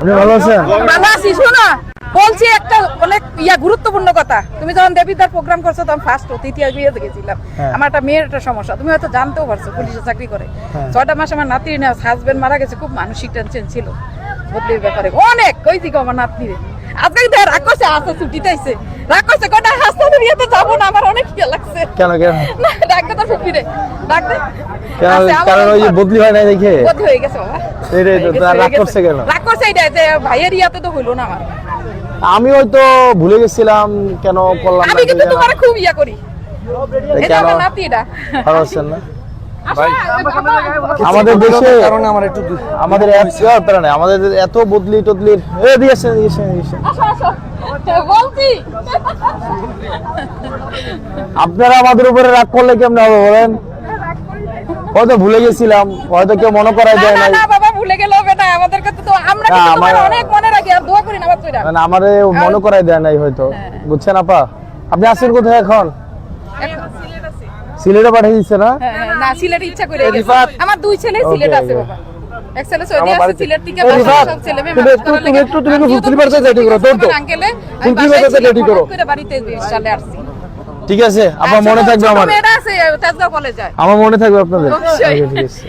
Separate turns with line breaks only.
আপনি ভালো আছেন?
ভালো আছি। শোনো, বলছি একটা অনেক গুরুত্বপূর্ণ কথা। তুমি যখন দেবীদার প্রোগ্রাম করছো তখন ফার্স্ট তৃতীয় বিয়ে গেছিলাম। আমার একটা মেয়ের একটা সমস্যা, তুমি হয়তো জানতেও পারছো, পুলিশে চাকরি করে। 6টা মাস আমার নাতির হাজবেন্ড মারা গেছে, খুব মানসিক টেনশন ছিল বদলির ব্যাপারে অনেক। কই থেকে আমার নাতনিরে আজকে রাগ করছে, আসতে ছুটিতে আইছে, রাগ করছে কটা হাসতে বিয়েতে যাবো না, আমার অনেক ইয়ে লাগছে।
কেন কেন
না ডাকতে তো ফুপিরে ডাকতে
কারণ ওই যে বদলি হয় না দেখে
বদলি হয়ে গেছে বাবা।
এটাই তো তার রাগ করছে কেন?
রাগ করছে এইটা যে ভাইয়ের ইয়াতে তো হইলো না আমার।
আমি হয়তো ভুলে গেছিলাম কেন করলাম না
আমি কিন্তু তোমার খুব ইয়া করি। এটা
কেন
আমার নাতি এটা।
ভালো আছেন না?
ভাই
আমাদের দেশে কারণ আমার একটু আমাদের আমাদের এত বদলি টদলির দিয়েছেন
আসো আসো বলছি।
আপনারা আমাদের উপরে রাগ করলে কেমন হবে বলেন? হয়তো ভুলে গেছিলাম, হয়তো কেউ মনে করাই
না
দেয়
না
নাই।
না বাবা, ভুলে গেল হবে না, আমাদের কাছে তো আমরা
না,
কিন্তু তোমার
আমার-
অনেক মনে রাখি আর দোয়া করি না বাচ্চারা।
মানে আমারে মনে করাই দেয় নাই হয়তো, বুঝছেন আপা? আপনি আছেন কোথায় এখন? সিলেটে পাঠিয়ে দিচ্ছে না?
না সিলেট ইচ্ছা করে গেছে।
রিফাত।
আমার দুই ছেলে সিলেট
Okay,
আছে
okay.
বাবা। এক ছেলে সৌদি আছে, সিলেট থেকে
রিফাত,
বাসা সব ছেলে মেয়ে
তুমি একটু ফুলফিল পারতে রেডি করো তো
আঙ্কেলে
ফুলফিল পারতে রেডি করো।
করে বাড়িতে সালে আসছি।
ঠিক আছে আপা, মনে থাকবে আমার,
মেয়েরা আছে তেজগাঁও কলেজ যায়।
আমার মনে থাকবে আপনাদের।
অবশ্যই।
Okay, ঠিক আছে।